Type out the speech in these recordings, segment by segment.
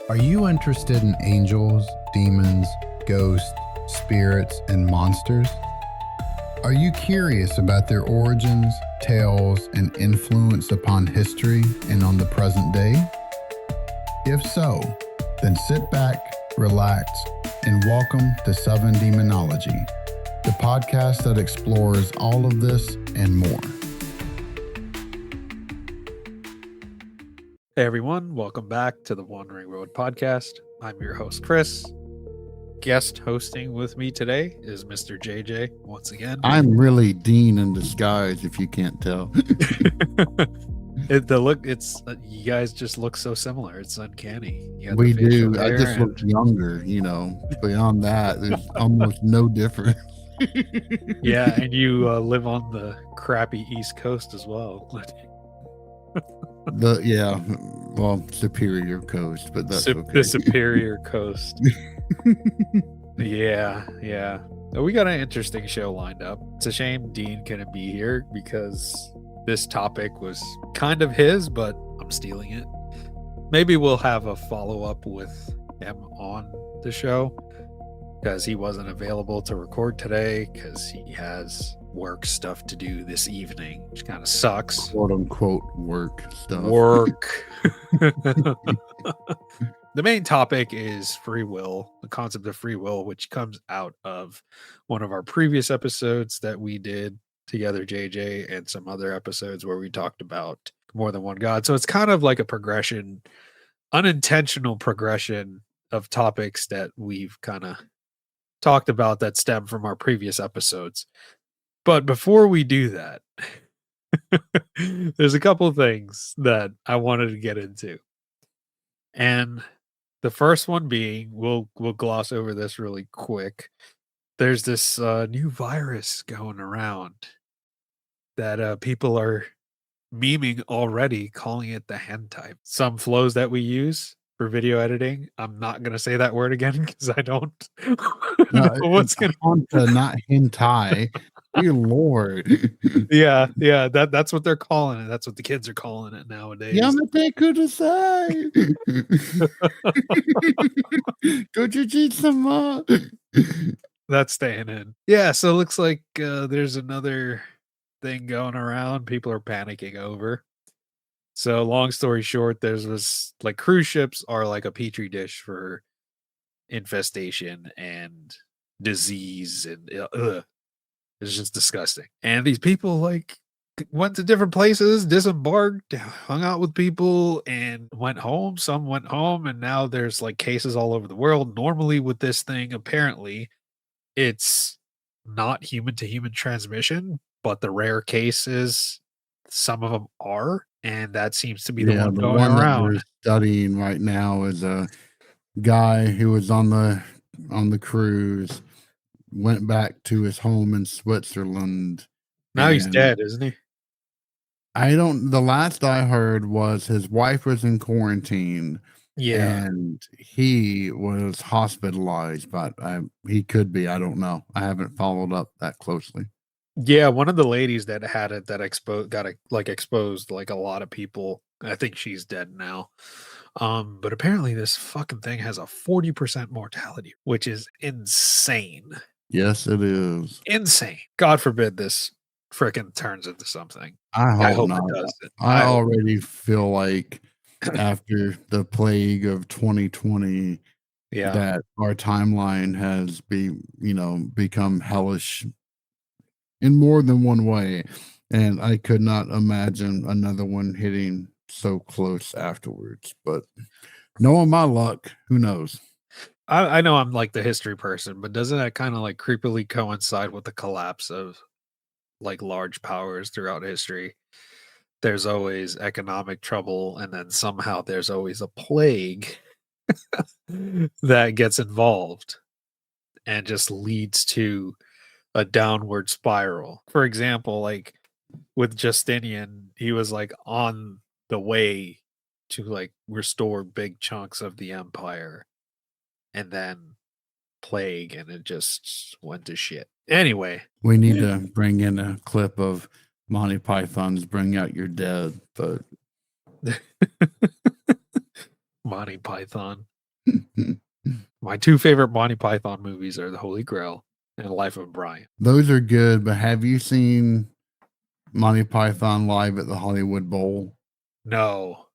Are you interested in angels, demons, ghosts, spirits, and monsters? Are you curious about their origins, tales, and influence upon history and on the present day? If so, then sit back, relax, and welcome to Southern Demonology, the podcast that explores all of this and more. Hey everyone, welcome back to the Wandering Road podcast. I'm your host, Chris. Guest hosting with me today is Mr. JJ once again. I'm really Dean in disguise, if you can't tell. You guys just look so similar. It's uncanny. We do. I just look younger, Beyond that, there's almost no difference. Yeah, and you live on the crappy East Coast as well. Superior Coast, but that's okay. The Superior Coast. Yeah. We got an interesting show lined up. It's a shame Dean couldn't be here because this topic was kind of his, but I'm stealing it. Maybe we'll have a follow-up with him on the show because he wasn't available to record today because he has work stuff to do this evening, which kind of sucks. Quote unquote work stuff. Work. The main topic is free will, the concept of free will, which comes out of one of our previous episodes that we did together, JJ, and some other episodes where we talked about more than one God. So it's kind of like a progression, unintentional progression of topics that we've kind of talked about that stem from our previous episodes. But before we do that, there's a couple of things that I wanted to get into. And the first one being, we'll gloss over this really quick. There's this new virus going around that people are memeing already, calling it the hentai. Some flows that we use for video editing. I'm not going to say that word again because I don't know what's going to not hentai. Dear Lord. Yeah, that's what they're calling it. That's what the kids are calling it nowadays. Yamete kudasai. Goju-jitsu-sama. That's staying in. Yeah, so it looks like there's another thing going around people are panicking over. So long story short, there's this, like, cruise ships are like a petri dish for infestation and disease and it's just disgusting. And these people like went to different places, disembarked, hung out with people, and went home. Some went home, and now there's like cases all over the world. Normally, with this thing, apparently, it's not human to human transmission, but the rare cases, some of them are, and that seems to be the one going around. That they're studying right now is a guy who was on the cruise, went back to his home in Switzerland. Now he's dead, isn't he? The last I heard was his wife was in quarantine. Yeah. And he was hospitalized, but he could be. I don't know. I haven't followed up that closely. Yeah, one of the ladies that had it that exposed like a lot of people. I think she's dead now. But apparently this fucking thing has a 40% mortality, which is insane. Yes, it is. Insane. God forbid this frickin' turns into something. I hope not. It doesn't. I already feel like after the plague of 2020, that our timeline has become hellish in more than one way. And I could not imagine another one hitting so close afterwards. But knowing my luck, who knows? I know I'm like the history person, but doesn't that kind of like creepily coincide with the collapse of like large powers throughout history? There's always economic trouble, and then somehow there's always a plague that gets involved and just leads to a downward spiral. For example, like with Justinian, he was like on the way to like restore big chunks of the empire, and then plague, and it just went to shit. Anyway, we need to bring in a clip of Monty Python's Bring Out Your Dead, but Monty Python. My two favorite Monty Python movies are The Holy Grail and Life of Brian. Those are good, but have you seen Monty Python live at the Hollywood Bowl? No.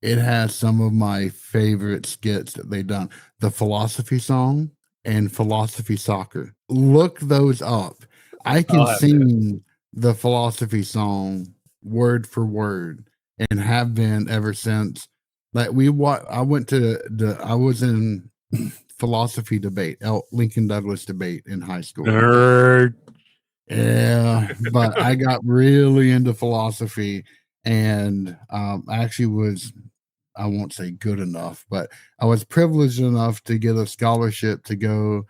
It has some of my favorite skits that they've done. The Philosophy Song and Philosophy Soccer. Look those up. I can I'll have to. sing the Philosophy Song word for word and have been ever since. Like I went to I was in philosophy debate, Lincoln Douglas debate in high school. Nerd. Yeah, but I got really into philosophy, and I actually was, I won't say good enough, but I was privileged enough to get a scholarship to go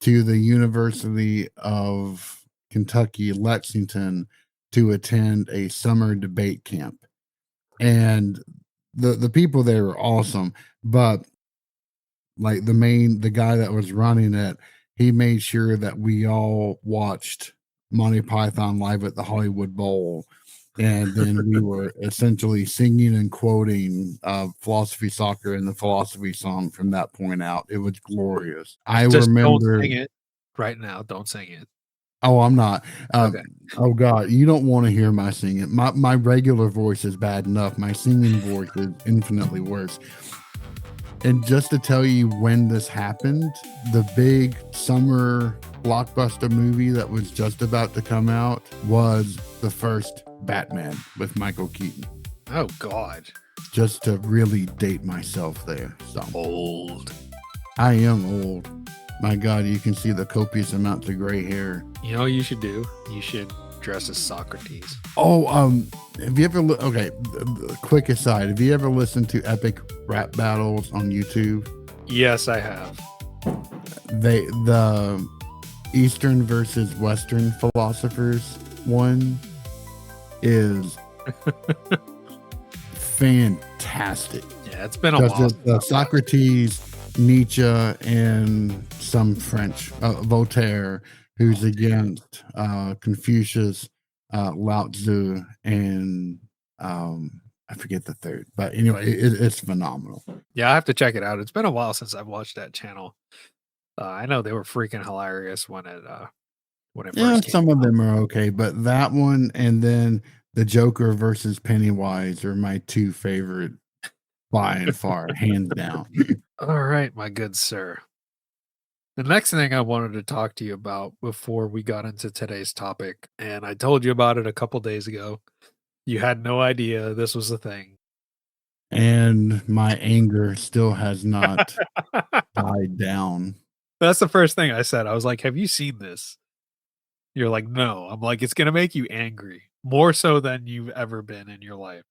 to the University of Kentucky, Lexington, to attend a summer debate camp. And the people there were awesome, but like the guy that was running it, he made sure that we all watched Monty Python live at the Hollywood Bowl. And then we were essentially singing and quoting Philosophy Soccer and the Philosophy Song from that point out. It was glorious. I Just don't remember. sing it right now. Don't sing it. Oh, I'm not. Okay. Oh God, you don't want to hear my singing. My regular voice is bad enough. My singing voice is infinitely worse. And just to tell you when this happened, the big summer blockbuster movie that was just about to come out was the first Batman with Michael Keaton. Oh God. Just to really date myself there. So Old. I am old. My God, you can see the copious amounts of gray hair. You know what you should do? You should dress as Socrates. Oh, have you ever okay, quick aside, have you ever listened to epic rap battles on YouTube? Yes, I have. The Eastern versus Western philosophers one is fantastic. Yeah, it's been a while. Socrates, Nietzsche, and some French, Voltaire, who's against Confucius, Lao Tzu, and I forget the third. But anyway, it's phenomenal. Yeah, I have to check it out. It's been a while since I've watched that channel. I know they were freaking hilarious when it Yeah, first came some of out. them are okay, but that one and then the Joker versus Pennywise are my two favorite by and far, hands down. All right, my good sir. The next thing I wanted to talk to you about before we got into today's topic, and I told you about it a couple days ago. You had no idea this was a thing. And my anger still has not died down. That's the first thing I said. I was like, "Have you seen this?" You're like, "No." I'm like, "It's gonna make you angry, more so than you've ever been in your life."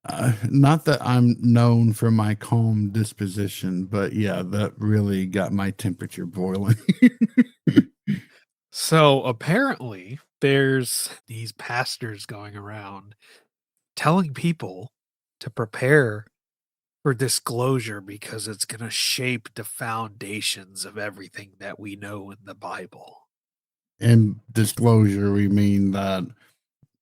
Not that I'm known for my calm disposition, but yeah, that really got my temperature boiling. So apparently, there's these pastors going around telling people to prepare for disclosure because it's going to shape the foundations of everything that we know in the Bible. And disclosure, we mean that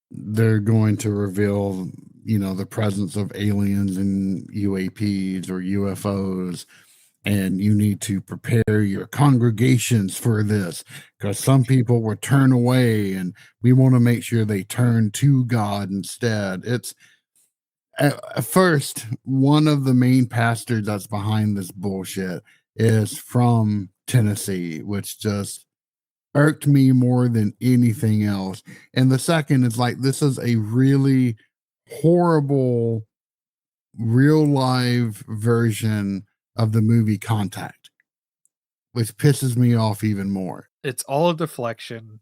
they're going to reveal, the presence of aliens and UAPs or UFOs. And you need to prepare your congregations for this because some people will turn away and we want to make sure they turn to God instead. It's at first, one of the main pastors that's behind this bullshit is from Tennessee, which just irked me more than anything else. And the second is like, this is a really horrible real live version of the movie Contact, which pisses me off even more. It's all a deflection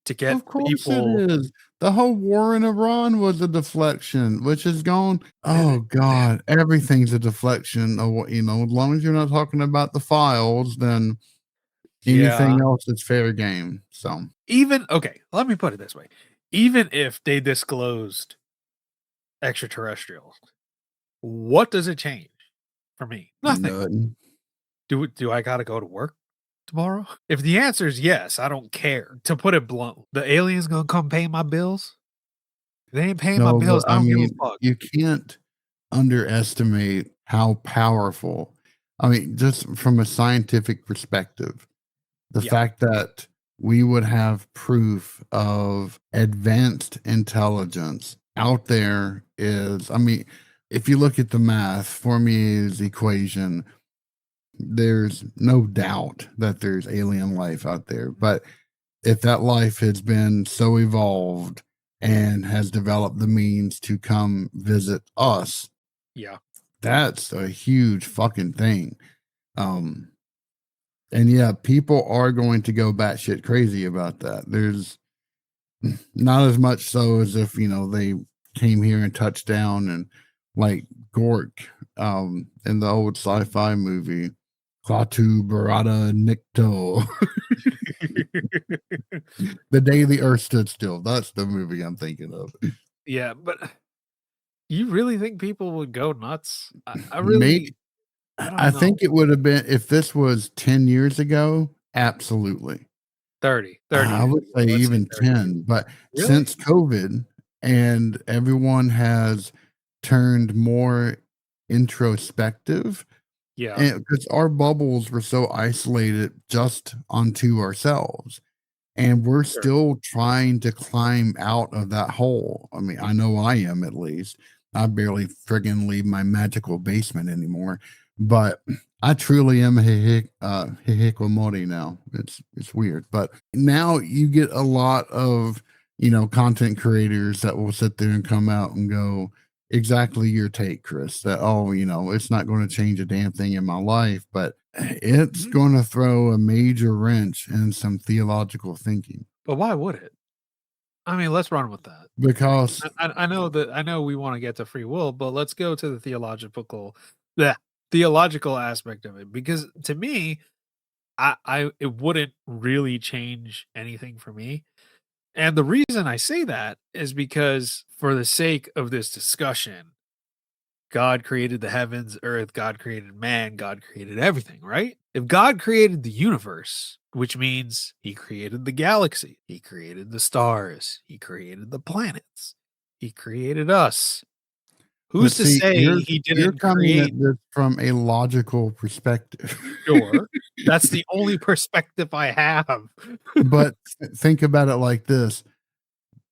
to get Of course people. it is. The whole war in Iran was a deflection, which is gone. Oh God, everything's a deflection. As long as you're not talking about the files, then Yeah. anything else is fair game. So Even, okay, let me put it this way. Even if they disclosed extraterrestrials, what does it change for me? Nothing. nothing. Do I got to go to work tomorrow? If the answer is yes, I don't care. To put it blunt, the aliens gonna come pay my bills? If they ain't paying my No, bills, but I I don't give a mean, fuck. you can't underestimate how powerful, I mean, just from a scientific perspective, the Yeah. fact that we would have proof of advanced intelligence out there is, I mean, if you look at the math, Fermi's equation, there's no doubt that there's alien life out there. But if that life has been so evolved and has developed the means to come visit us, Yeah. that's a huge fucking thing. Um, and yeah, people are going to go batshit crazy about that. There's not as much so as if, they came here and touched down and like Gork in the old sci-fi movie, Klaatu Barada Nikto, The Day the Earth Stood Still. That's the movie I'm thinking of. Yeah, but you really think people would go nuts? I Maybe really I I don't know. think it would have been if this was 10 years ago, absolutely. 30 I years would ago. say Let's say even 30 years. 10, but Really? since COVID and everyone has turned more introspective, Yeah. and because our bubbles were so isolated just onto ourselves, and we're Sure. still trying to climb out of that hole. I mean, I know I am at least. I barely friggin' leave my magical basement anymore, but I truly am a hikikomori now. It's weird, but now you get a lot of content creators that will sit there and come out and go exactly your take, Chris. That it's not going to change a damn thing in my life, but it's going to throw a major wrench in some theological thinking But why would it? I mean, let's run with that. because I know that I know we wanna get to free will, but let's go to the the theological aspect of it, because to me, I it wouldn't really change anything for me, and the reason I say that is because for the sake of this discussion, God created the heavens, earth, God created man, God created everything, right? If God created the universe, which means he created the galaxy, he created the stars, he created the planets, he created us. Who's but to see, say you're he you're didn't coming at create this from a logical perspective. Sure. That's the only perspective I have. But think about it like this.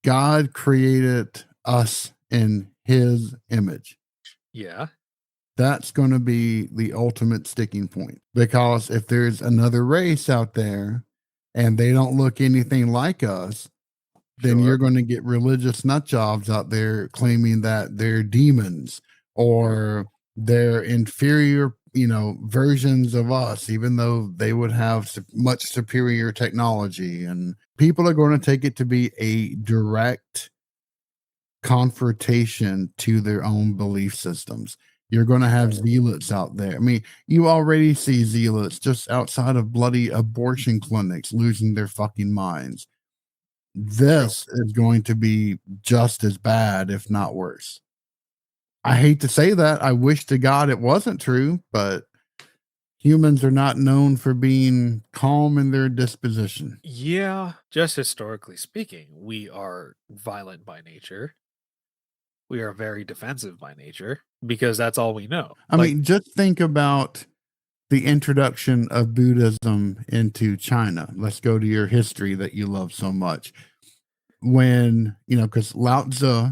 God created us in his image. Yeah, That's going to be the ultimate sticking point because if there's another race out there and they don't look anything like us, then sure. you're going to get religious nut jobs out there claiming that they're demons or they're inferior, versions of us, even though they would have much superior technology. And people are going to take it to be a direct confrontation to their own belief systems. You're going to have Right. zealots out there. I mean, you already see zealots just outside of bloody abortion clinics losing their fucking minds. Sure. This is going to be just as bad, if not worse. I hate to say that. I wish to God it wasn't true, but humans are not known for being calm in their disposition. Yeah, just historically speaking, we are violent by nature. We are very defensive by nature because that's all we know. I Like, mean, just think about the introduction of Buddhism into China. Let's go to your history that you love so much. When, because Lao Tzu,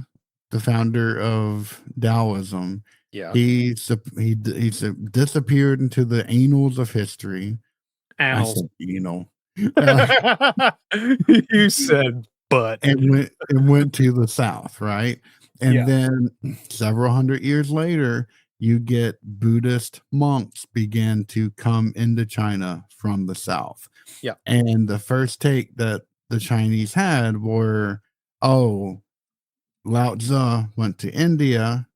the founder of Taoism, yeah, he disappeared into the annals of history. I annals. said, uh, You said but. and went to the South, right? And Yeah, then several hundred years later, you get Buddhist monks began to come into China from the South. yeah, And the first take that the Chinese had were, oh, Lao Tzu went to India.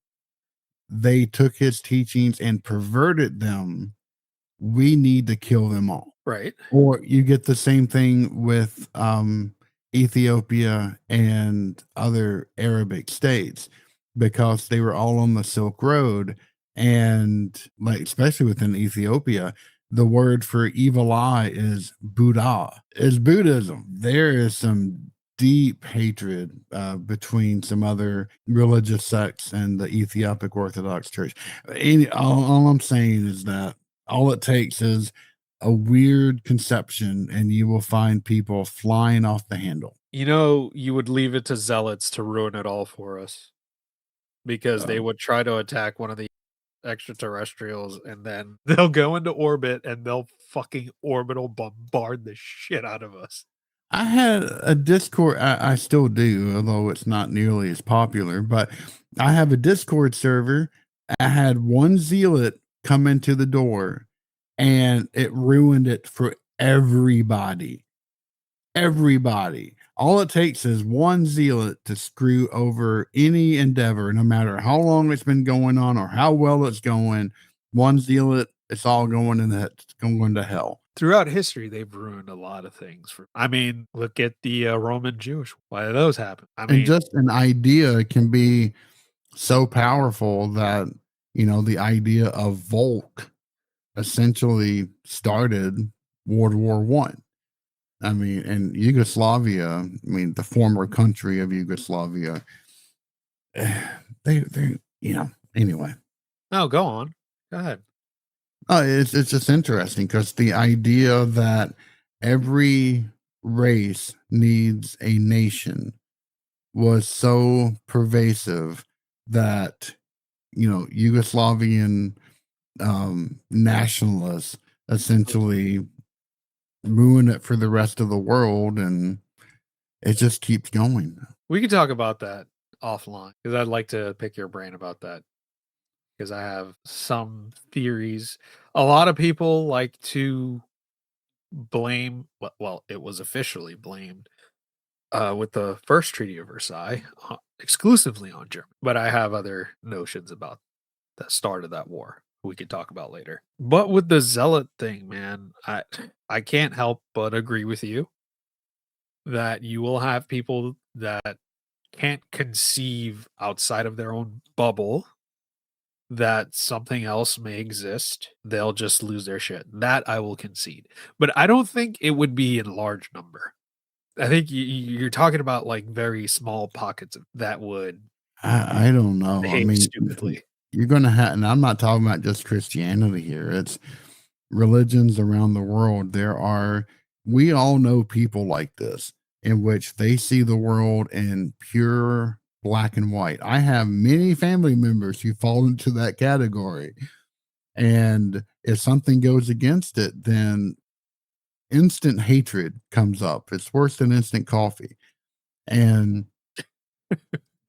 They took his teachings and perverted them. We need to kill them all. right. Or you get the same thing with Ethiopia and other Arabic states because they were all on the Silk Road. And like, especially within Ethiopia, the word for evil eye is Buddha, is Buddhism. There is some deep hatred between some other religious sects and the Ethiopic Orthodox Church. All I'm saying is that all it takes is a weird conception, and you will find people flying off the handle. You know, you would leave it to zealots to ruin it all for us because they Uh, would try to attack one of the extraterrestrials and then they'll go into orbit and they'll fucking orbital bombard the shit out of us. I had a Discord. I still do, although it's not nearly as popular. But I have a Discord server. I had one zealot come into the door, and it ruined it for everybody. Everybody. All it takes is one zealot to screw over any endeavor, no matter how long it's been going on or how well it's going. One zealot, it's all going to hell. Throughout history, they've ruined a lot of things. I mean, look at the Roman Jewish. Why did those happen? I And mean, just an idea can be so powerful that the idea of Volk essentially started World War One. I mean, and Yugoslavia, I mean, the former country of Yugoslavia, they anyway. no, go on. Go ahead. It's just interesting because the idea that every race needs a nation was so pervasive that Yugoslavian nationalists essentially ruin it for the rest of the world, and it just keeps going. We can talk about that offline because I'd like to pick your brain about that because I have some theories. A lot of people like to blame, well, it was officially blamed with the first Treaty of Versailles exclusively on Germany, but I have other notions about the start of that war we could talk about later. But with the zealot thing, man, I can't help but agree with you that you will have people that can't conceive outside of their own bubble that something else may exist. They'll just lose their shit. That I will concede. But I don't think it would be in large number. I think you're talking about like very small pockets of that would I don't know. I behave mean, stupidly. you're going to have, and I'm not talking about just Christianity here. It's religions around the world. We all know people like this in which they see the world in pure black and white. I have many family members who fall into that category. And if something goes against it, then instant hatred comes up. It's worse than instant coffee. And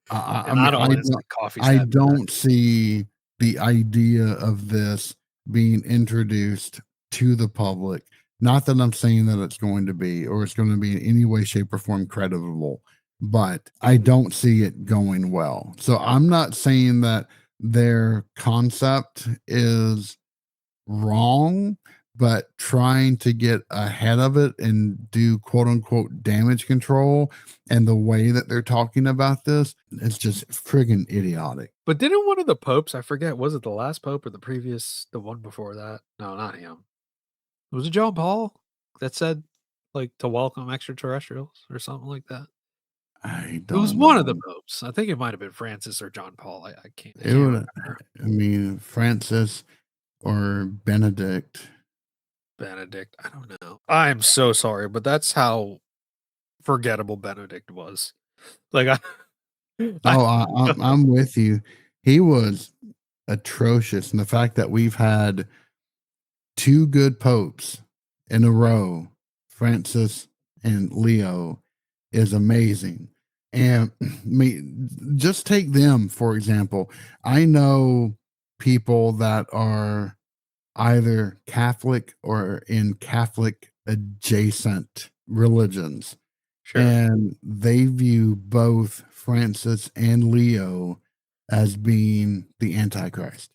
I And mean, not all instant coffee's I that bad. don't see the idea of this being introduced to the public. Not that I'm saying that it's going to be, or it's going to be in any way, shape, or form credible, but I don't see it going well. So I'm not saying that their concept is wrong, but trying to get ahead of it and do quote unquote damage control and the way that they're talking about this, it's just friggin' idiotic. But didn't one of the popes, I forget, was it the last pope or the one before that? No, not him. Was it John Paul that said like to welcome extraterrestrials or something like that? I It was don't one of the know. popes. I think it might have been Francis or John Paul. I It can't would, remember. I mean, Francis or Benedict. Benedict. I don't know. I am so sorry, but that's how forgettable Benedict was. Like I Oh, I'm with you. He was atrocious. And the fact that we've had two good popes in a row, Francis and Leo, is amazing. And just take them, for example. I know people that are either Catholic or in Catholic adjacent religions, sure. and they view both Francis and Leo as being the Antichrist.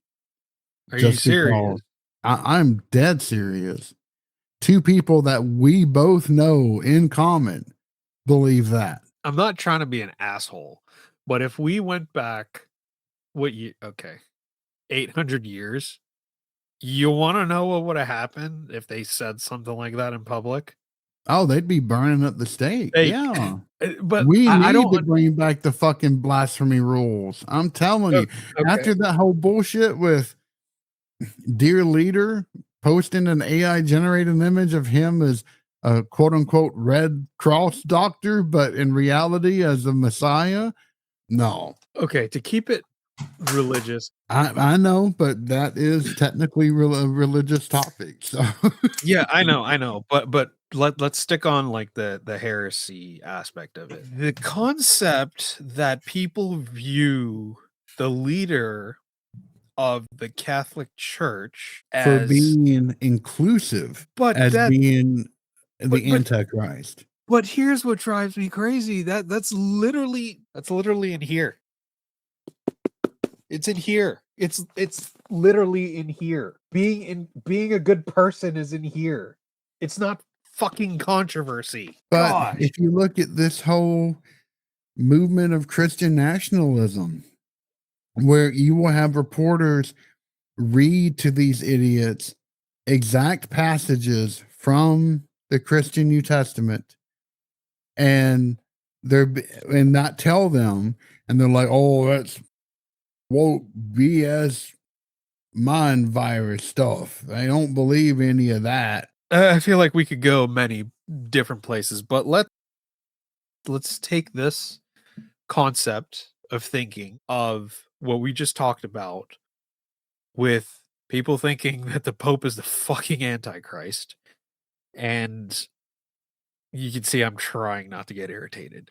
Are you Just serious? because I'm dead serious. Two people that we both know in common believe that. I'm not trying to be an asshole, but if we went back what you okay, 800 years, you want to know what would have happened if they said something like that in public? Oh, they'd be burning up the state. Like, Yeah. but We I need to don't. bring back the fucking blasphemy rules. I'm telling you. Okay. After that whole bullshit with dear leader posting an AI generated image of him as a quote unquote Red Cross doctor, but in reality as a Messiah. No, Okay, to keep it religious. I know, but that is technically a religious topic. So Yeah, I know, but let's stick on like the heresy aspect of it. The concept that people view the leader of the Catholic Church for as, being inclusive but as that being but the but Antichrist. but here's what drives me crazy. That's literally in here. It's in here. It's literally in here. Being a good person is in here. It's not fucking controversy. But Gosh. if you look at this whole movement of Christian nationalism, where you will have reporters read to these idiots exact passages from the Christian New Testament and and not tell them, and they're like, oh, that's woke BS mind virus stuff. I don't believe any of that. I feel like we could go many different places, but let's take this concept of thinking of what we just talked about with people thinking that the Pope is the fucking Antichrist. And you can see I'm trying not to get irritated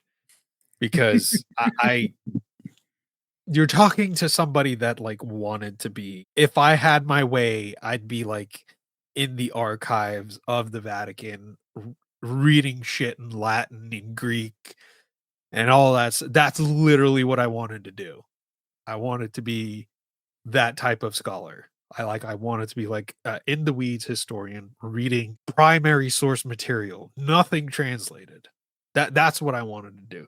because I you're talking to somebody that like wanted to be, if I had my way, I'd be like in the archives of the Vatican reading shit in Latin and Greek and all that's literally what I wanted to do. I wanted to be that type of scholar. I wanted to be like in the weeds historian reading primary source material, nothing translated. That's what I wanted to do.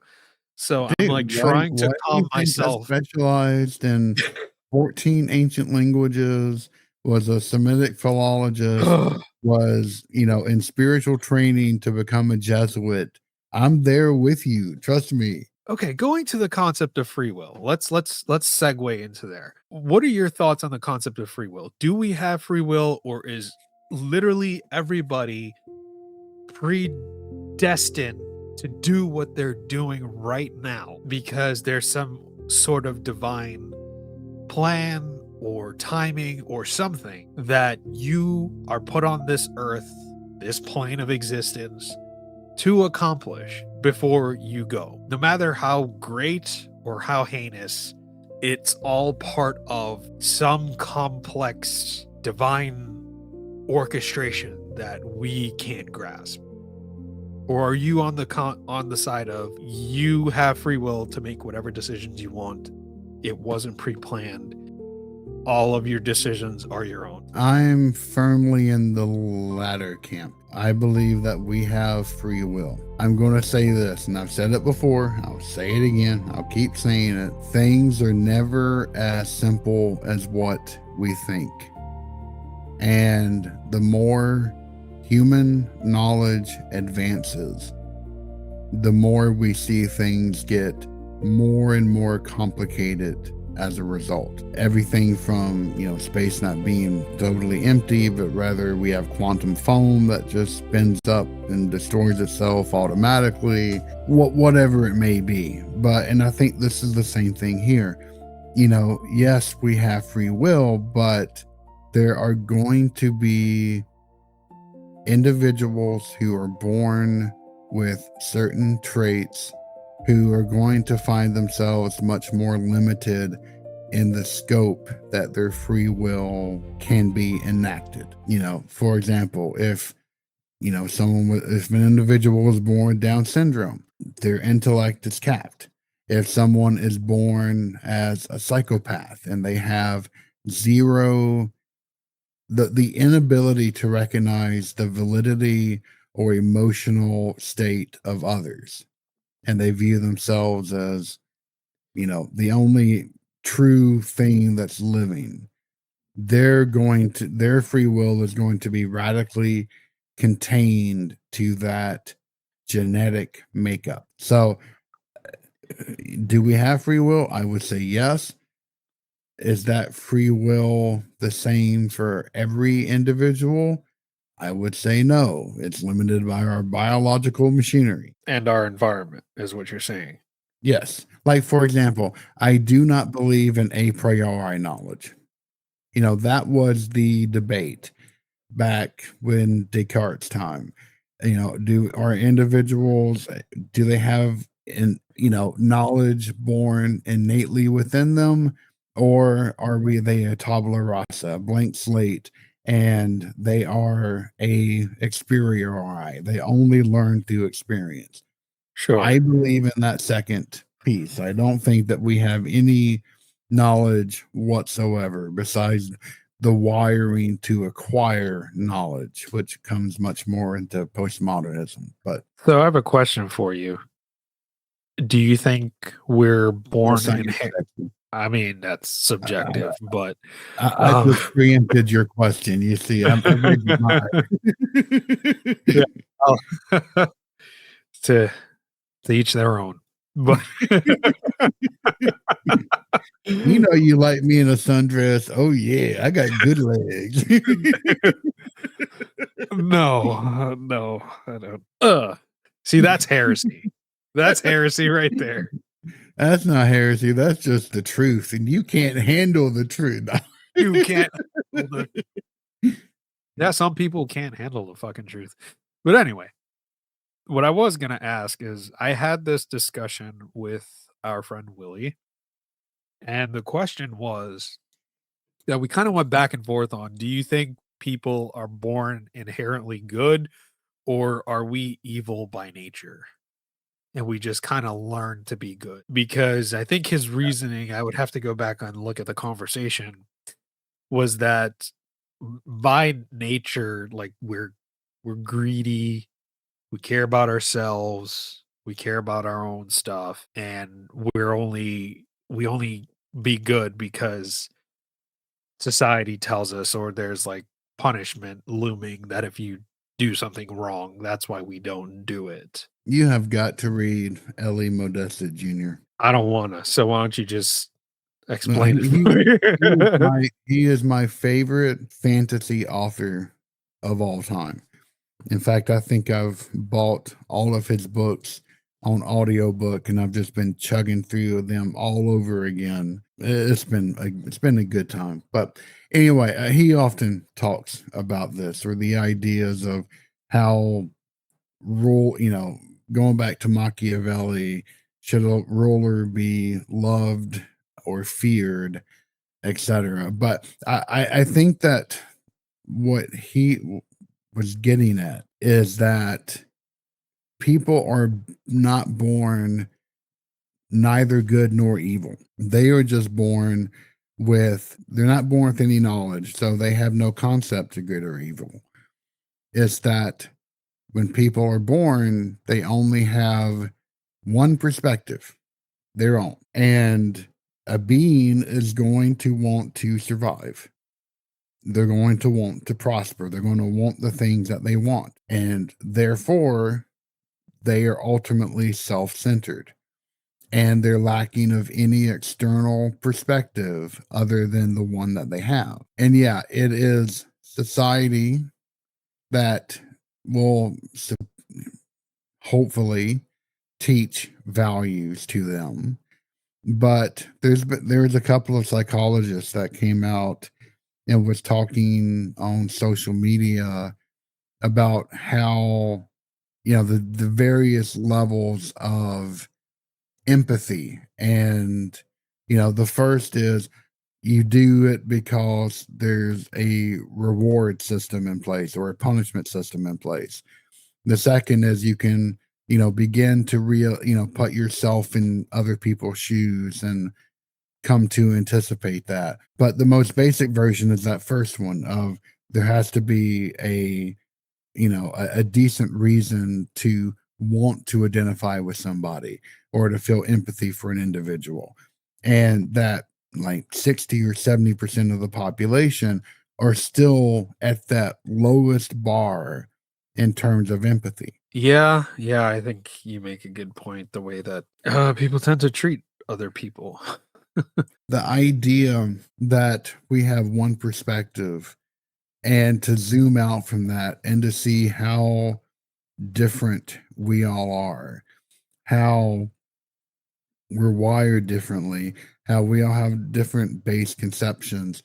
So I'm Dude, like trying to why do you calm think I myself. specialized in 14 ancient languages, was a Semitic philologist, was, in spiritual training to become a Jesuit? I'm there with you. Trust me. Okay, going to the concept of free will. Let's segue into there. What are your thoughts on the concept of free will? Do we have free will, or is literally everybody predestined to do what they're doing right now because there's some sort of divine plan or timing or something that you are put on this earth, this plane of existence, to accomplish before you go? No matter how great or how heinous, it's all part of some complex divine orchestration that we can't grasp. Or are you on the side of you have free will to make whatever decisions you want? It wasn't pre-planned. All of your decisions are your own. I'm firmly in the latter camp. I believe that we have free will. I'm going to say this, and I've said it before. I'll say it again. I'll keep saying it. Things are never as simple as what we think. And the more human knowledge advances, the more we see things get more and more complicated as a result. Everything from, space not being totally empty, but rather we have quantum foam that just spins up and destroys itself automatically, whatever it may be. And I think this is the same thing here. Yes, we have free will, but there are going to be individuals who are born with certain traits who are going to find themselves much more limited in the scope that their free will can be enacted. For example, if if an individual is born with Down syndrome, their intellect is capped. If someone is born as a psychopath and they have zero the inability to recognize the validity or emotional state of others, and they view themselves as the only true thing that's living, their free will is going to be radically contained to that genetic makeup. So, do we have free will? I would say yes. Is that free will the same for every individual? I would say no. It's limited by our biological machinery. And our environment is what you're saying. Yes. Like, for example, I do not believe in a priori knowledge. That was the debate back when Descartes' time. Do our individuals, do they have knowledge born innately within them, or are they a tabula rasa, a blank slate, and they are a experienceri? They only learn through experience. Sure. I believe in that second piece. I don't think that we have any knowledge whatsoever besides the wiring to acquire knowledge, which comes much more into postmodernism. But So I have a question for you. Do you think we're born science inherent? section. I mean, that's subjective, but I just preempted your question. You see, I read your mind. yeah, I'll- to each their own. But You like me in a sundress. Oh yeah, I got good legs. no, I don't. See, that's heresy. That's heresy right there. That's not heresy. That's just the truth, and you can't handle the truth. You can't. Yeah, some people can't handle the fucking truth. But anyway, what I was gonna ask is, I had this discussion with our friend Willie, and the question was that we kind of went back and forth on: do you think people are born inherently good, or are we evil by nature? And we just kind of learn to be good. Because I think his reasoning, I would have to go back and look at the conversation, was that by nature, like we're greedy, we care about ourselves, we care about our own stuff, and we only be good because society tells us, or there's like punishment looming that if you do something wrong, that's why we don't do it. You have got to read Ellie Modesta Jr. I don't wanna, so why don't you just No, explain it for me? he is my favorite fantasy author of all time. In fact, I think I've bought all of his books on audiobook, and I've just been chugging through them all over again. It's been a good time. But anyway, he often talks about this, or the ideas of how rule, going back to Machiavelli, should a ruler be loved or feared, etc. But I think that what he was getting at is that people are not born neither good nor evil. They are just born they're not born with any knowledge, so they have no concept of good or evil. It's that when people are born, they only have one perspective, their own. And a being is going to want to survive. They're going to want to prosper. They're going to want the things that they want. And therefore, they are ultimately self centered. And they're lacking of any external perspective other than the one that they have. And yeah, it is society that will hopefully teach values to them. But there's a couple of psychologists that came out and was talking on social media about how the various levels of empathy. And the first is you do it because there's a reward system in place or a punishment system in place. The second is you can begin to put yourself in other people's shoes and come to anticipate that. But the most basic version is that first one of there has to be a decent reason to want to identify with somebody or to feel empathy for an individual. And that like 60 or 70% of the population are still at that lowest bar in terms of empathy. Yeah, yeah, I think you make a good point, the way that, people tend to treat other people. The idea that we have one perspective and to zoom out from that and to see how different we all are, how we're wired differently, how we all have different base conceptions.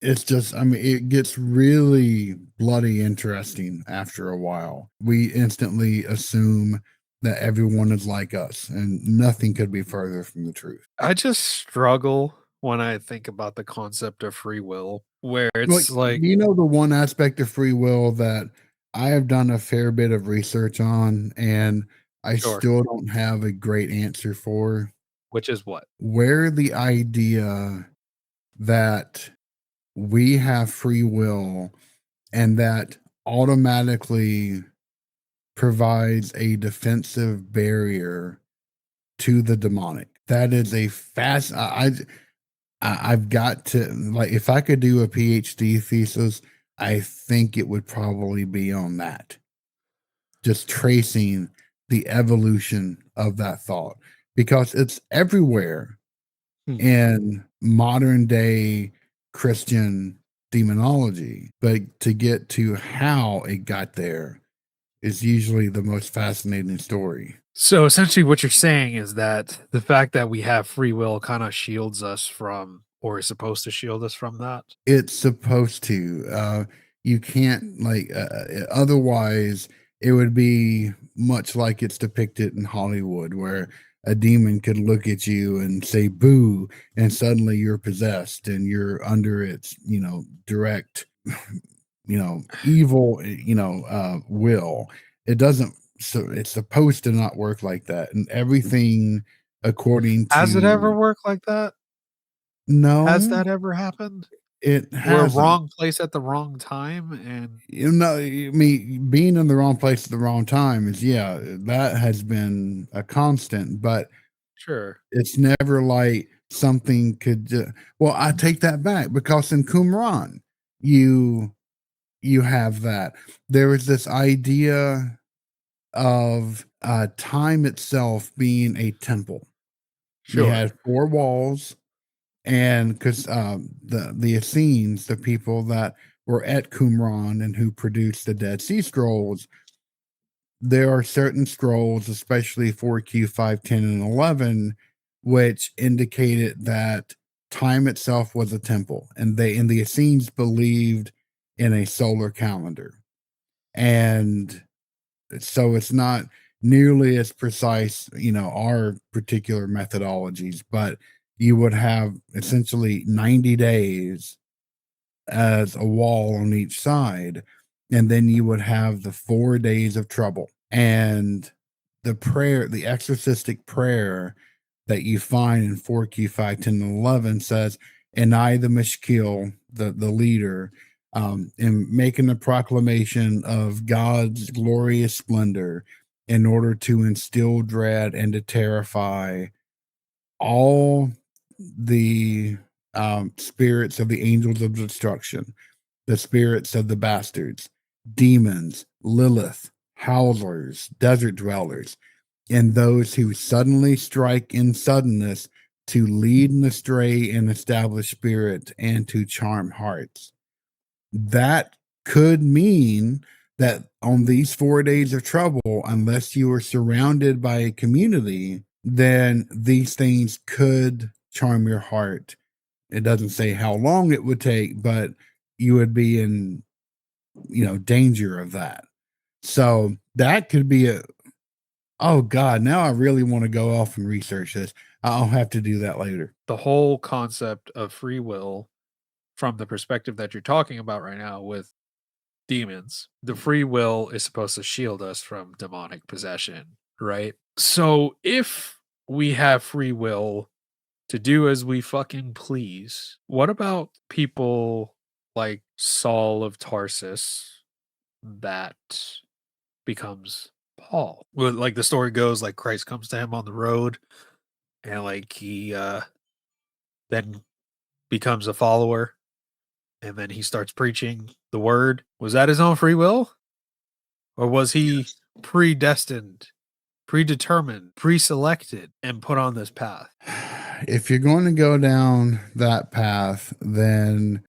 It's just, I mean, it gets really bloody interesting after a while. We instantly assume that everyone is like us, and nothing could be further from the truth. I just struggle when I think about the concept of free will, where Well, it's like you know, the one aspect of free will that I have done a fair bit of research on, and I sure, still don't have a great answer for, which is what? where the idea that we have free will and that automatically provides a defensive barrier to the demonic. That is a fast. I've got to, like, if I could do a PhD thesis, I think it would probably be on that, just tracing the evolution of that thought, because it's everywhere Hmm. in modern day Christian demonology. But to get to how it got there is usually the most fascinating story. So essentially what you're saying is that the fact that we have free will kind of shields us from, or is supposed to shield us from that? It's supposed to. You can't, like, otherwise it would be much like it's depicted in Hollywood, where a demon could look at you and say "boo," and suddenly you're possessed and you're under its, direct, evil, will. It doesn't. So it's supposed to not work like that, and everything according Has it ever to worked like that? Has no, that ever happened? it We're hasn't. wrong place at the wrong time, and I mean, being in the wrong place at the wrong time is, yeah, that has been a constant, but sure. it's never like something could. Well, I take that back, because in Qumran, you you have that. There is this idea of time itself being a temple. You Sure. had four walls, and because the Essenes, the people that were at Qumran and who produced the Dead Sea Scrolls, there are certain scrolls, especially 4Q 5, 10, and 11, which indicated that time itself was a temple, and the Essenes believed in a solar calendar, and so it's not nearly as precise, our particular methodologies, but you would have essentially 90 days as a wall on each side, and then you would have the 4 days of trouble. And the prayer, the exorcistic prayer that you find in 4Q 5, 10, and 11 says, and I, the Mishkil, the leader, am making a proclamation of God's glorious splendor in order to instill dread and to terrify all the spirits of the angels of destruction, the spirits of the bastards, demons, Lilith, howlers, desert dwellers, and those who suddenly strike in suddenness to lead and astray and establish spirit and to charm hearts. That could mean that on these 4 days of trouble, unless you are surrounded by a community, then these things could charm your heart. It doesn't say how long it would take, but you would be in, danger of that. So that could be a, oh God, now I really want to go off and research this. I'll have to do that later. The whole concept of free will from the perspective that you're talking about right now with demons, the free will is supposed to shield us from demonic possession, right? So if we have free will to do as we fucking please, what about people like Saul of Tarsus that becomes Paul? Well, like the story goes, like Christ comes to him on the road and like he then becomes a follower and then he starts preaching the word. Was that his own free will? Or was he predestined, predetermined, pre-selected, and put on this path? If you're going to go down that path, then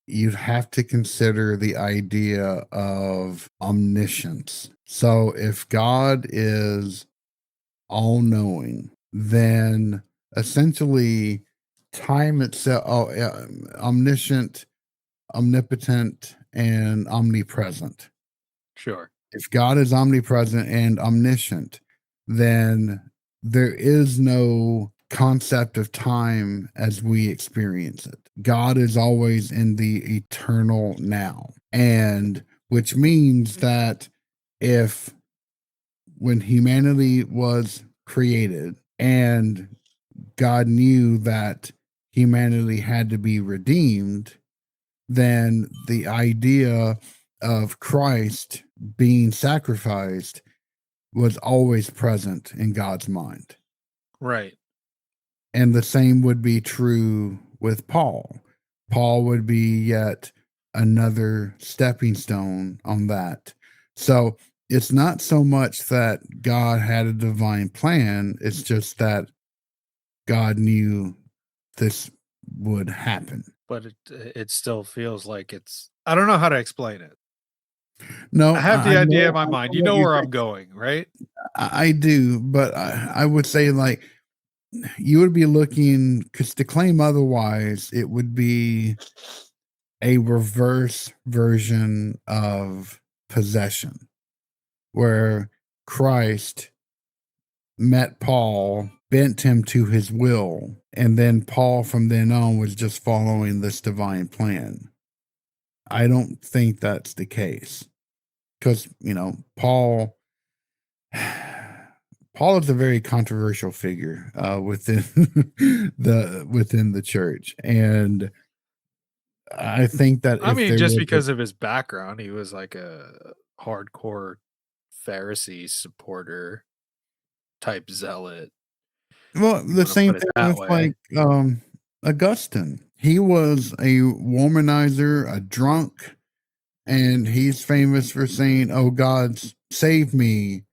you'd have to consider the idea of omniscience. So if God is all knowing, then essentially time itself, omniscient, omnipotent, and omnipresent. Sure. If God is omnipresent and omniscient, then there is no concept of time as we experience it. God is always in the eternal now. And which means that if when humanity was created and God knew that humanity had to be redeemed, then the idea of Christ being sacrificed was always present in God's mind. Right. And the same would be true with Paul. Paul would be yet another stepping stone on that. So it's not so much that God had a divine plan, it's just that God knew this would happen. But it still feels like it's, I don't know how to explain it. I No, have the idea in my I know mind. You what know you're where I'm going, right? I do, but I would say like you would be looking because to claim otherwise, it would be a reverse version of possession, where Christ met Paul, bent him to his will, and then Paul from then on was just following this divine plan. I don't think that's the case because, Paul. Paul is a very controversial figure within the church, and I think that I if mean, there just was because of his background, he was like a hardcore Pharisee supporter type zealot. You the want to same put it thing that with way. like Augustine, he was a womanizer, a drunk, and he's famous for saying, "Oh, God's save me,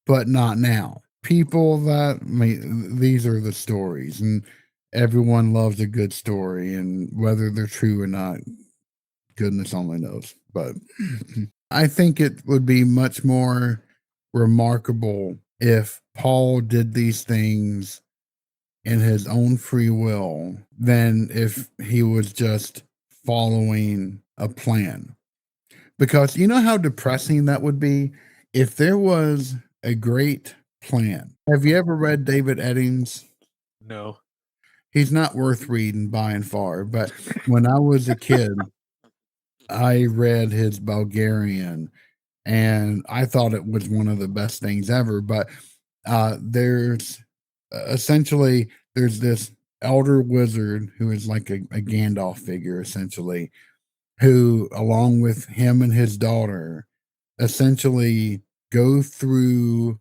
but not now." People that these are the stories, and everyone loves a good story, and whether they're true or not, goodness only knows. But I think it would be much more remarkable if Paul did these things in his own free will than if he was just following a plan. Because you know how depressing that would be if there was a great plan. Have you ever read David Eddings? No. He's not worth reading by and far, but when I was a kid, I read his Bulgarian and I thought it was one of the best things ever. But there's essentially there's this elder wizard who is like a Gandalf figure, essentially, who, along with him and his daughter, essentially go through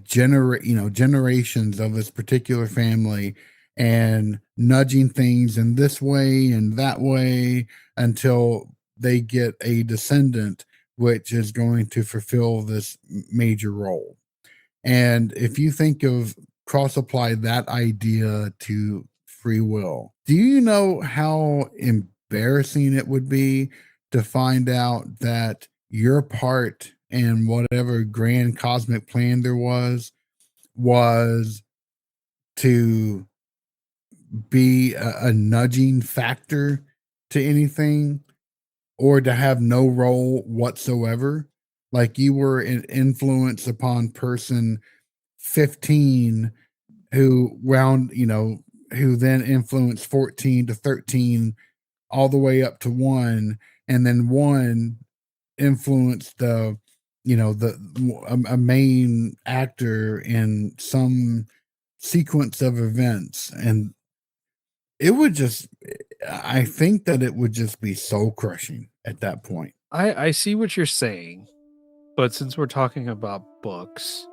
generations of this particular family and nudging things in this way and that way until they get a descendant which is going to fulfill this major role. And if you think of cross apply that idea to free will, do you know how embarrassing it would be to find out that your part in whatever grand cosmic plan there was to be a nudging factor to anything or to have no role whatsoever? Like you were an influence upon person 15 who then influenced 14 to 13 all the way up to one, and then one influenced a main actor in some sequence of events, and it would just I think that it would just be soul crushing at that point. I see what you're saying, but since we're talking about books,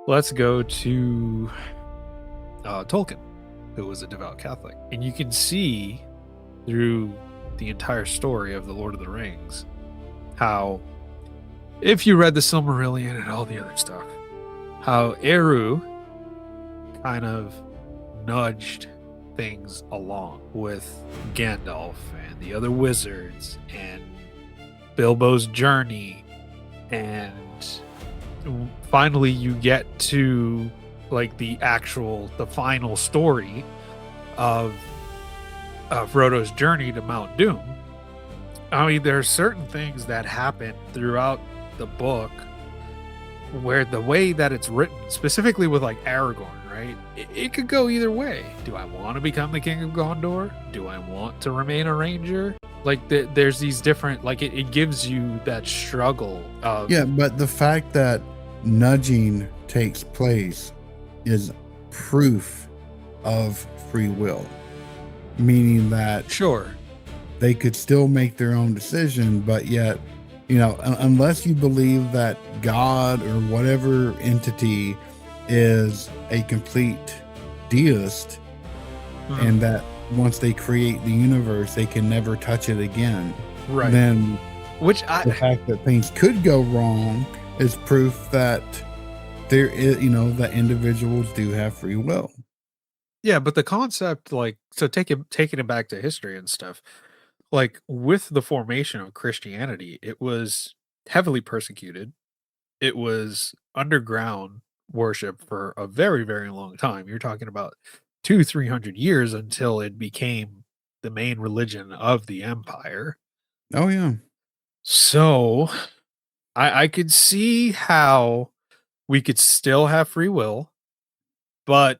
let's go to Tolkien, who was a devout Catholic. And you can see through the entire story of The Lord of the Rings how if you read the Silmarillion and all the other stuff, how Eru kind of nudged things along with Gandalf and the other wizards and Bilbo's journey, and finally you get to like the final story of Frodo's journey to Mount Doom. I mean, there are certain things that happen throughout the book where the way that it's written, specifically with like Aragorn, right? It could go either way. Do I want to become the king of Gondor? Do I want to remain a ranger? Like there's these different, like it gives you that struggle of Yeah, but the fact that nudging takes place is proof of free will, meaning that sure. they could still make their own decision, but yet, unless you believe that God or whatever entity is a complete deist, and that once they create the universe, they can never touch it again. Right. Then the fact that things could go wrong is proof that there is, that individuals do have free will. Yeah, but the concept, like, so taking it back to history and stuff, like with the formation of Christianity, it was heavily persecuted. It was underground worship for a very, very long time. You're talking about 200-300 years until it became the main religion of the empire. Oh yeah. So I could see how we could still have free will, but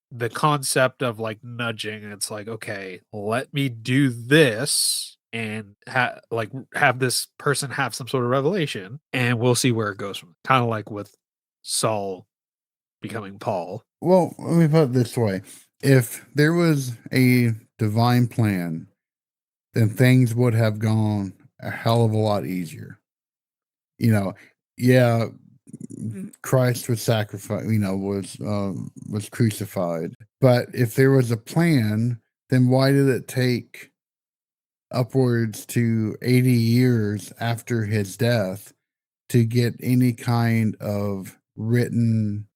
the concept of like nudging, it's like, okay, let me do this and have this person have some sort of revelation and we'll see where it goes from. Kind of like with Saul becoming Paul. Well, let me put it this way. If there was a divine plan, then things would have gone a hell of a lot easier. Yeah, Christ was sacrificed, was crucified. But if there was a plan, then why did it take upwards to 80 years after his death to get any kind of written,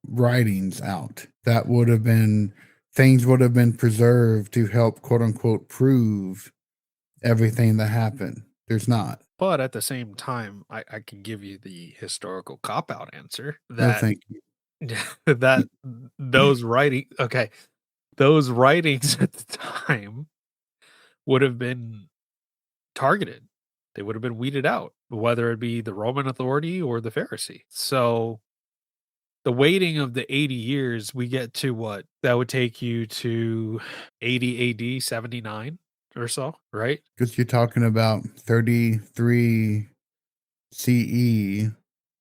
writings out? That would have been, things would have been preserved to help, quote unquote, prove everything that happened. There's not. But at the same time, I can give you the historical cop out answer No, that thank you. that those writings at the time would have been targeted. They would have been weeded out, whether it be the Roman authority or the Pharisee. So the waiting of the 80 years, we get to what? That would take you to 80 AD, 79 or so, right? Because you're talking about 33 CE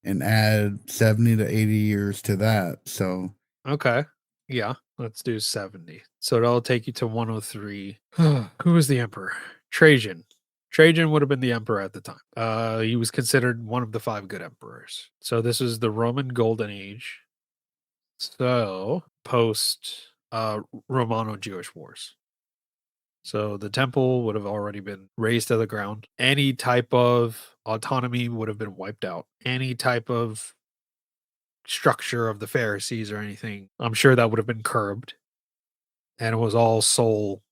and add 70 to 80 years to that. So, Okay. Yeah, let's do 70. So that'll take you to 103. Who was the emperor? Trajan. Trajan would have been the emperor at the time. He was considered one of the 5 good emperors. So this is the Roman Golden Age. So post Romano-Jewish wars. So the temple would have already been razed to the ground. Any type of autonomy would have been wiped out. Any type of structure of the Pharisees or anything, I'm sure that would have been curbed. And it was all sole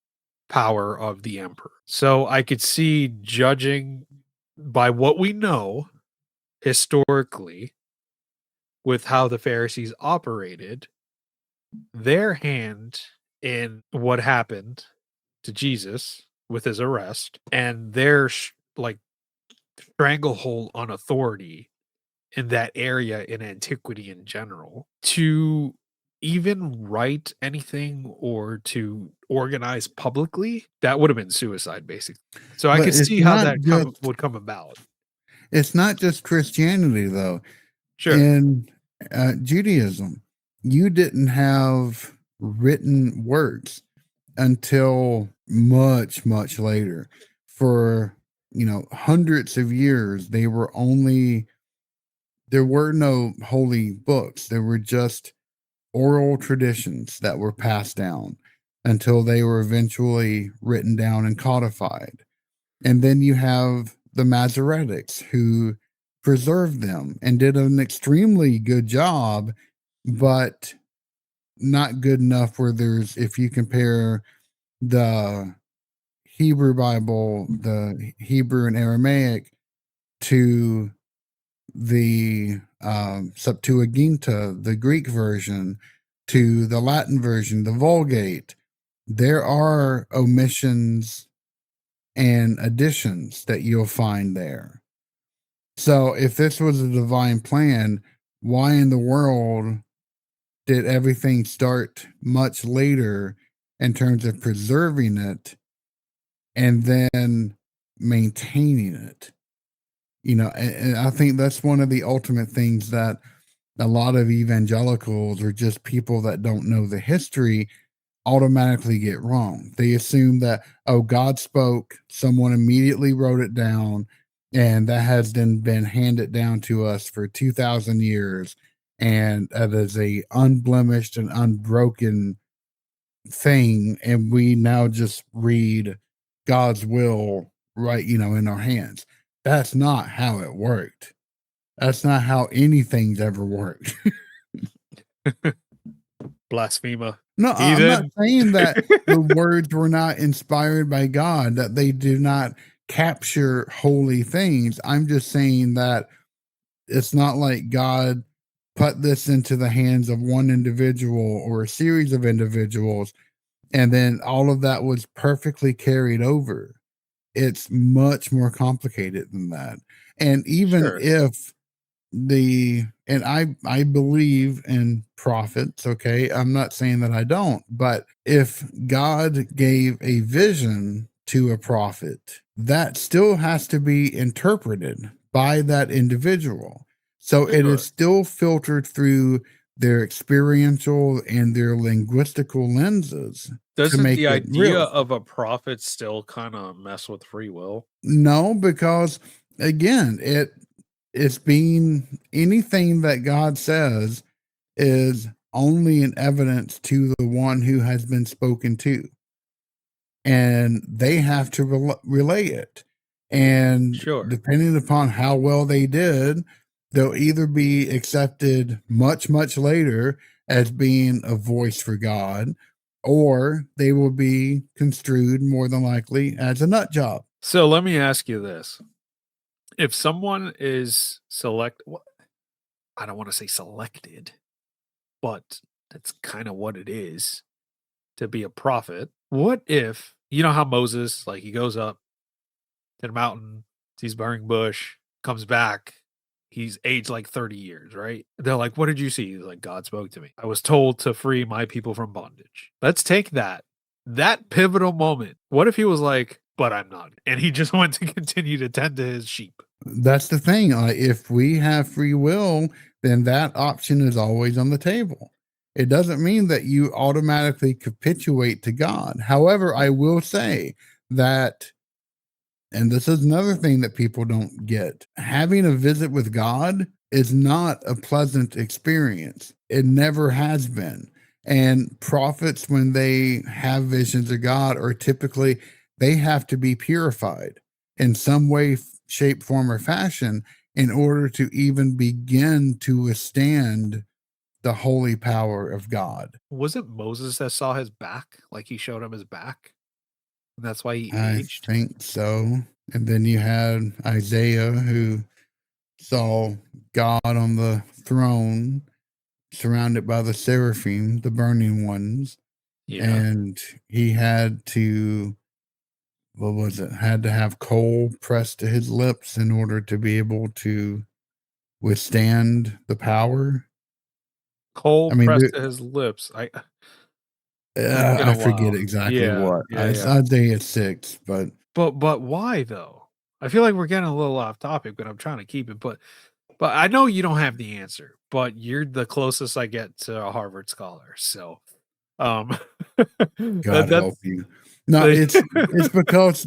power of the emperor. So I could see, judging by what we know historically with how the Pharisees operated, their hand in what happened to Jesus with his arrest and their like stranglehold on authority in that area in antiquity in general to even write anything or to organize publicly, that would have been suicide basically. So I but could it's see how not that just would come about. it's not just Christianity though. Sure. In Judaism, you didn't have written words until much, much later. For hundreds of years, there were no holy books. There were just oral traditions that were passed down until they were eventually written down and codified. And then you have the Masoretics, who preserved them and did an extremely good job, but not good enough where there's, if you compare the Hebrew Bible, the Hebrew and Aramaic, to the Septuaginta, the Greek version, to the Latin version, the Vulgate, there are omissions and additions that you'll find there. So if this was a divine plan, why in the world did everything start much later in terms of preserving it and then maintaining it? And I think that's one of the ultimate things that a lot of evangelicals or just people that don't know the history automatically get wrong. They assume that, oh, God spoke, someone immediately wrote it down, and that has then been handed down to us for 2,000 years. And that is a unblemished and unbroken thing. And we now just read God's will right, in our hands. That's not how it worked. That's not how anything's ever worked. Blasphemer. No, I'm not saying that the words were not inspired by God, that they do not capture holy things. I'm just saying that it's not like God put this into the hands of one individual or a series of individuals, and then all of that was perfectly carried over. It's much more complicated than that. And even if and I believe in prophets, okay? I'm not saying that I don't, but if God gave a vision to a prophet, that still has to be interpreted by that individual. So it is still filtered through their experiential and their linguistical lenses. Doesn't make the it idea real. of a prophet still kind of mess with free will? No, because again, it's being anything that God says is only an evidence to the one who has been spoken to, and they have to relay it. And depending upon how well they did, they'll either be accepted much later as being a voice for God, or they will be construed more than likely as a nut job. So let me ask you this. If someone is I don't want to say selected, but that's kind of what it is to be a prophet. What if, you know how Moses, like he goes up to the mountain, sees burning bush, comes back, he's aged like 30 years, right? They're like, what did you see? He's like, God spoke to me. I was told to free my people from bondage. Let's take that pivotal moment. What if he was like, but I'm not, and he just went to continue to tend to his sheep? That's the thing. If we have free will, then that option is always on the table. It doesn't mean that you automatically capitulate to God. However, I will say that, and this is another thing that people don't get, having a visit with God is not a pleasant experience. It never has been. And prophets, when they have visions of God, are typically, they have to be purified in some way, shape, form, or fashion in order to even begin to withstand the holy power of God. Was it Moses that saw his back? Like he showed him his back? And that's why he I aged? think so. And then you had Isaiah, who saw God on the throne, surrounded by the seraphim, the burning ones. Yeah. And he had to, what was it? Had to have coal pressed to his lips in order to be able to withstand the power. Coal I mean, pressed to his lips. It's been I a forget while. exactly Yeah, what. yeah, It's yeah. Isaiah 6, but But why though? I feel like we're getting a little off topic, but I'm trying to keep it. But I know you don't have the answer, but you're the closest I get to a Harvard scholar. So um God help that's you. No, it's because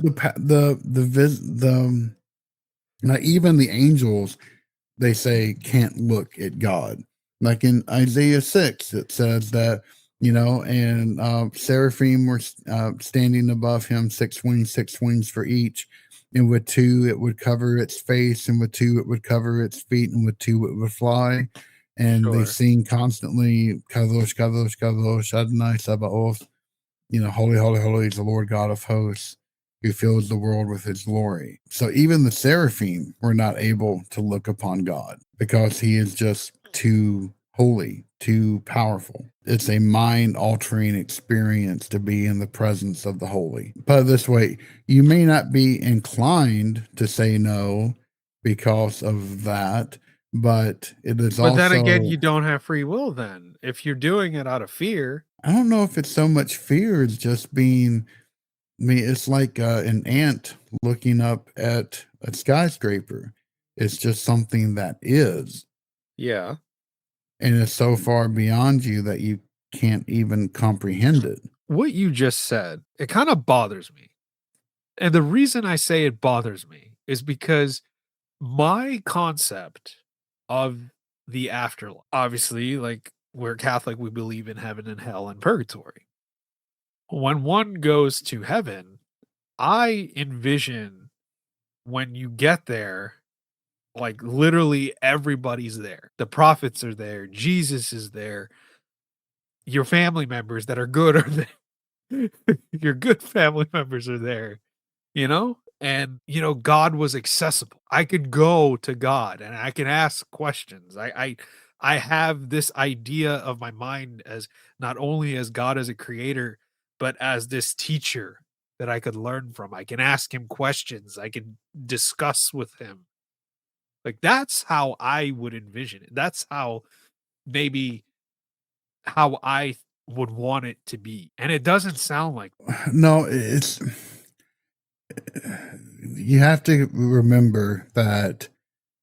now even the angels, they say, can't look at God. Like in Isaiah 6, it says that, and seraphim were standing above him, six wings for each. And with two, it would cover its face, and with two, it would cover its feet, and with two, it would fly. And they Sure. sing constantly, Kadosh, Kadosh, Kadosh, Adonai Sabaoth. Holy, holy, holy is the Lord God of hosts, who fills the world with his glory. So even the seraphim were not able to look upon God because he is just too holy, too powerful. It's a mind altering experience to be in the presence of the holy. Put it this way, you may not be inclined to say no because of that, but it is But then again, also, you don't have free will then. If you're doing it out of fear. I don't know if it's so much fear, it's just being, I mean, it's like an ant looking up at a skyscraper. It's just something that is, Yeah. and it's so far beyond you that you can't even comprehend it. What you just said, it kind of bothers me. And the reason I say it bothers me is because my concept of the afterlife, obviously, like we're Catholic, we believe in heaven and hell and purgatory. When one goes to heaven, I envision when you get there, like literally everybody's there. The prophets are there, Jesus is there, your family members that are good are there. Your good family members are there, you know? And, God was accessible. I could go to God and I can ask questions. I have this idea of my mind as not only as God as a creator, but as this teacher that I could learn from. I can ask him questions. I can discuss with him. Like that's how I would envision it. That's how maybe how I would want it to be. And it doesn't sound like No, it's, you have to remember that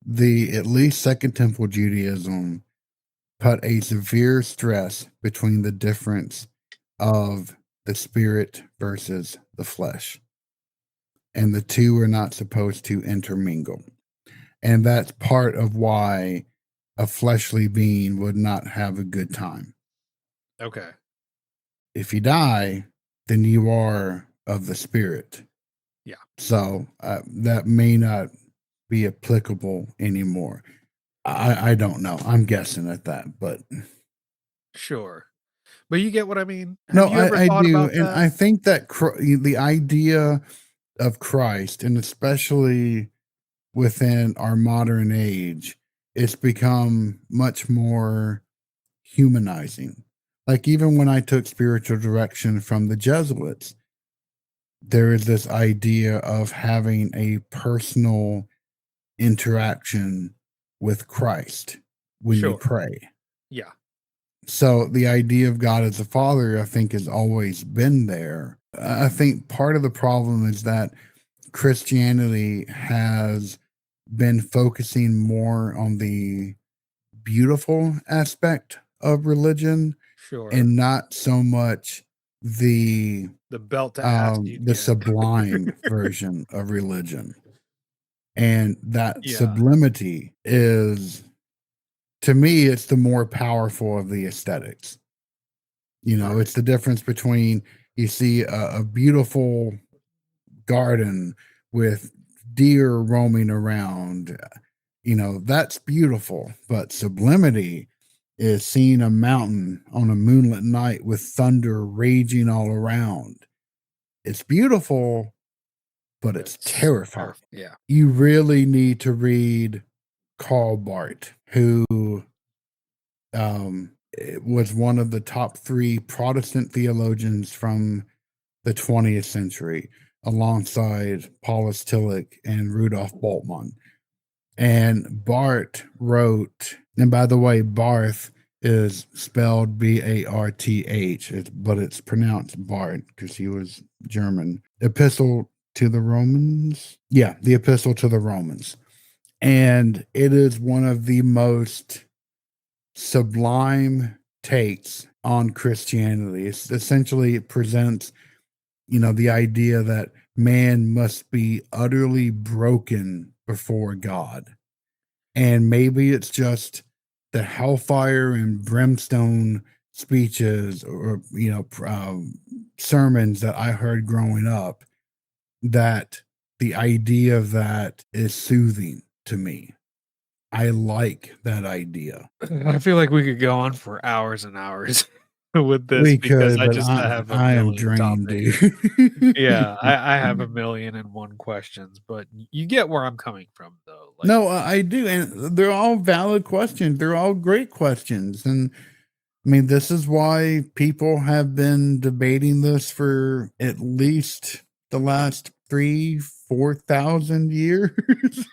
the at least Second Temple Judaism put a severe stress between the difference of the spirit versus the flesh. And the two are not supposed to intermingle. And that's part of why a fleshly being would not have a good time. okay. If you die, then you are of the spirit. Yeah. So that may not be applicable anymore. I don't know. I'm guessing at that, but Sure. But you get what I mean? Have no, you ever I thought do. about And that? I think that the idea of Christ, and especially within our modern age, it's become much more humanizing. Like even when I took spiritual direction from the Jesuits, there is this idea of having a personal interaction with Christ when you Sure. pray. Yeah. So the idea of God as a father, I think, has always been there. I think part of the problem is that Christianity has been focusing more on the beautiful aspect of religion Sure. and not so much the The belt to ass you'd the get. sublime version of religion. And that Yeah. sublimity is, to me, it's the more powerful of the aesthetics. Right. It's the difference between, you see a beautiful garden with deer roaming around, that's beautiful. But sublimity is seeing a mountain on a moonlit night with thunder raging all around. It's beautiful, but But it's it's terrifying. terrifying. Yeah. You really need to read Karl Barth, who was one of the top three Protestant theologians from the 20th century, alongside Paulus Tillich and Rudolf Bultmann. And Barth wrote, and by the way, Barth is spelled Barth, but it's pronounced Bart because he was German. Epistle to the Romans. Yeah, the Epistle to the Romans. And it is one of the most sublime takes on Christianity. It's essentially, it presents, the idea that man must be utterly broken before God. And maybe it's just the hellfire and brimstone speeches, or, sermons that I heard growing up, that the idea of that is soothing to me. I like that idea. I feel like we could go on for hours and hours with this We because could, I but just have a I am million drained, topics. dude. Yeah, I have a million and one questions, but you get where I'm coming from, though. Like, No, I do, and they're all valid questions. They're all great questions, and I mean, this is why people have been debating this for at least the last 3,000-4,000 years,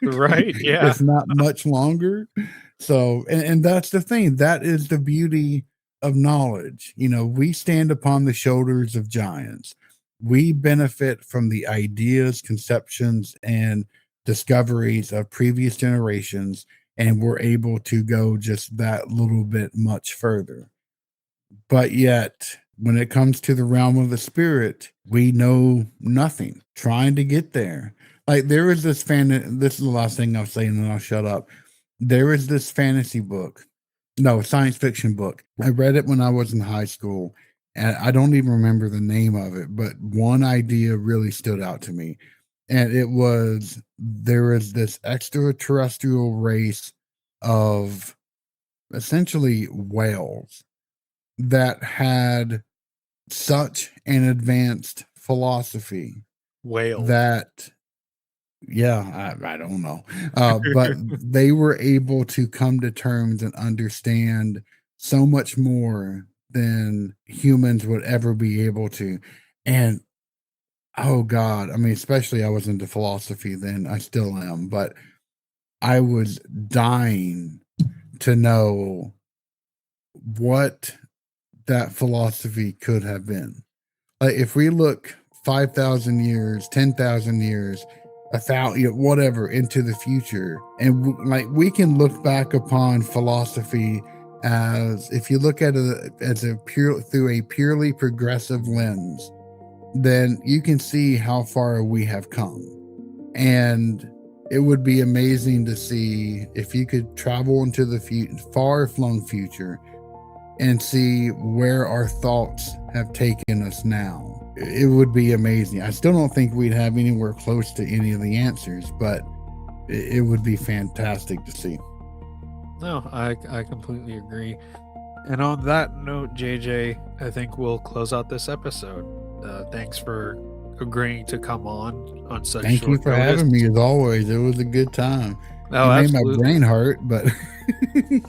right? Yeah, if not much longer. So, and that's the thing. That is the beauty of knowledge. You know, we stand upon the shoulders of giants. We benefit from the ideas, conceptions, and discoveries of previous generations, and we're able to go just that little bit much further. But yet, when it comes to the realm of the spirit, we know nothing. Trying to get there. Like there is this this is the last thing I'll say and then I'll shut up. There is this fantasy book. No, science fiction book. I read it when I was in high school and I don't even remember the name of it, but one idea really stood out to me. And it was there is this extraterrestrial race of essentially whales that had such an advanced philosophy whales. that I don't know, but they were able to come to terms and understand so much more than humans would ever be able to. And oh god, I mean, especially I was into philosophy then, I still am, but I was dying to know what that philosophy could have been. If we look 5,000 years, 10,000 years, a thousand, whatever, into the future, and like we can look back upon philosophy as, if you look at it as a pure through a purely progressive lens, then you can see how far we have come. And it would be amazing to see if you could travel into the far flung future and see where our thoughts have taken us now. It would be amazing. I still don't think we'd have anywhere close to any of the answers, but it would be fantastic to see. No, I completely agree. And on that note, JJ, I think we'll close out this episode. Thanks for agreeing to come on such Thank you short for notice. having me as always. It was a good time. Oh, You made my absolutely. brain hurt, but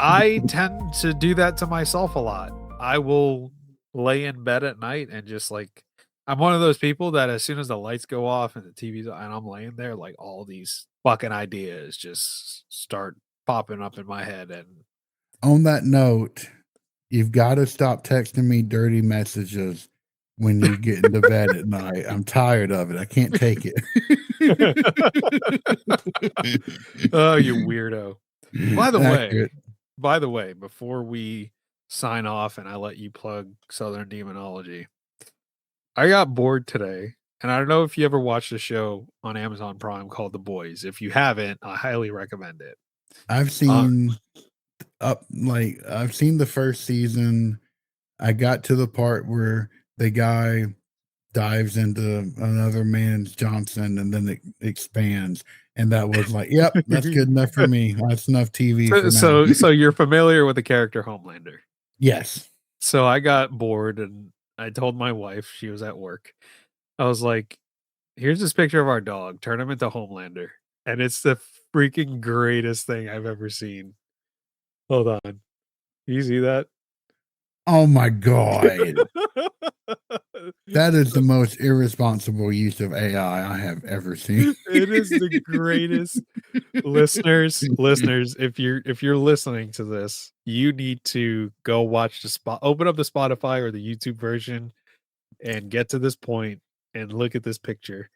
I tend to do that to myself a lot. I will lay in bed at night and just like I'm one of those people that as soon as the lights go off and the TV's on and I'm laying there, like all these fucking ideas just start popping up in my head. And on that note, you've got to stop texting me dirty messages when you get into bed at night. I'm tired of it. I can't take it. oh, you weirdo. By the way, Accurate. before we sign off and I let you plug Southern Demonology, I got bored today, and I don't know if you ever watched a show on Amazon Prime called The Boys. If you haven't, I highly recommend it. I've Uh, seen I've seen the first season. I got to the part where the guy dives into another man's Johnson and then it expands. And that was like, yep, that's good enough for me. That's enough TV for now. so you're familiar with the character Homelander. Yes. So I got bored and I told my wife, she was at work. I was like, here's this picture of our dog. Turn him into Homelander. And it's the freaking greatest thing I've ever seen. Hold on. You see that? Oh my God. That is the most irresponsible use of AI I have ever seen. It is the greatest. Listeners, if you're listening to this, you need to go watch the spot open up the Spotify or the YouTube version and get to this point and look at this picture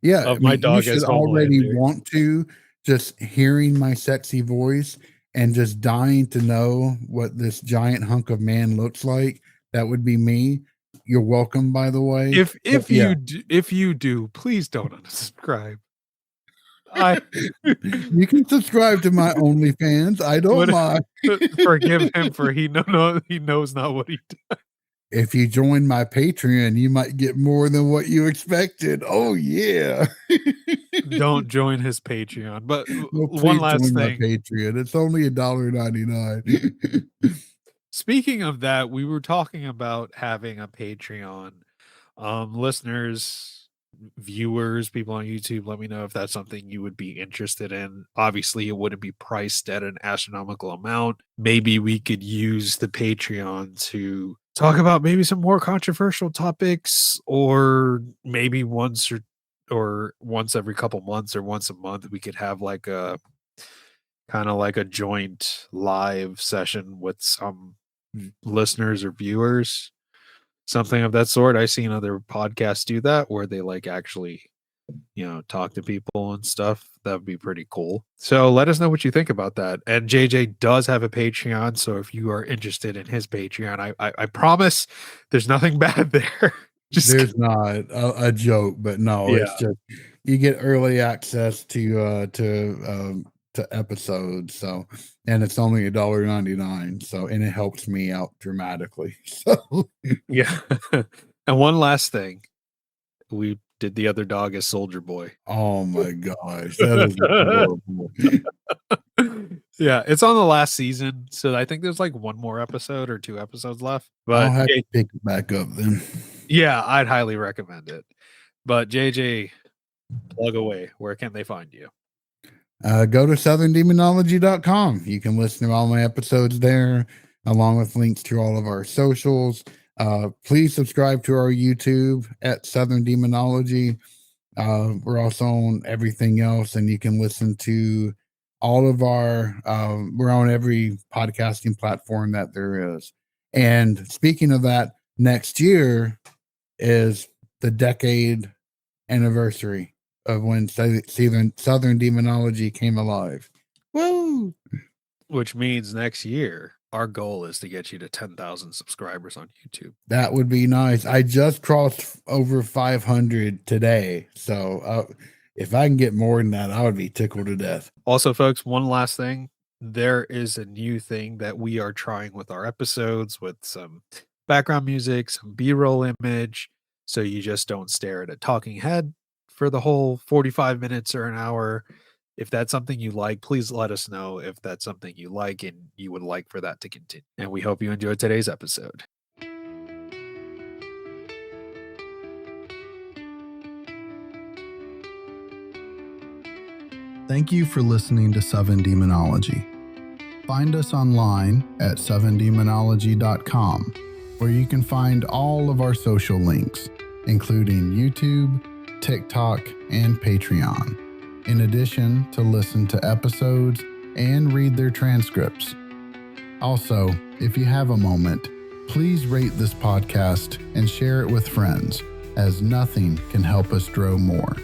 Yeah, I of my mean, you dog should as already Homelander. want to, just hearing my sexy voice and just dying to know what this giant hunk of man looks like. That would be me. You're welcome, by the way. But yeah, If you do, please don't unsubscribe. I you can subscribe to my OnlyFans. I don't would mind. forgive him for he knows not what he did. if you join my Patreon, you might get more than what you expected. Oh yeah. Don't join his Patreon. But Well, one please last join my thing. Patreon. It's only $1.99. Speaking of that, we were talking about having a Patreon. Listeners, viewers, people on YouTube, let me know if that's something you would be interested in. Obviously, it wouldn't be priced at an astronomical amount. Maybe we could use the Patreon to talk about maybe some more controversial topics, or maybe or once every couple months or once a month we could have like a kind of like a joint live session with some listeners or viewers, something of that sort. I've seen other podcasts do that where they like actually, talk to people and stuff. That would be pretty cool. So let us know what you think about that. And JJ does have a Patreon, so if you are interested in his Patreon, I promise there's nothing bad there. Just There's not a joke, but no, yeah. it's just you get early access to episodes. So, and it's only $1.99. So, and it helps me out dramatically. So, Yeah. And one last thing. We did the other dog as Soldier Boy. oh my gosh, that is adorable. Yeah, it's on the last season, so I think there's like one more episode or 2 episodes left. I'll But have to pick it back up then. yeah, I'd highly recommend it. But JJ, plug away. Where can they find you? Go to southerndemonology.com. You can listen to all my episodes there, along with links to all of our socials. Please subscribe to our YouTube at Southern Demonology. We're also on everything else, and you can listen to all of our, we're on every podcasting platform that there is. And speaking of that, next year is the decade anniversary of when Southern Demonology came alive. Woo! Which means next year, our goal is to get you to 10,000 subscribers on YouTube. That would be nice. I just crossed over 500 today. So if I can get more than that, I would be tickled to death. Also, folks, one last thing. There is a new thing that we are trying with our episodes with some background music, some B-roll image, so you just don't stare at a talking head for the whole 45 minutes or an hour. If that's something you like, please let us know if that's something you like and you would like for that to continue. And we hope you enjoyed today's episode. Thank you for listening to Seven Demonology. Find us online at sevendemonology.com, where you can find all of our social links, including YouTube, TikTok, and Patreon, in addition to listen to episodes and read their transcripts. Also, if you have a moment, please rate this podcast and share it with friends, as nothing can help us grow more.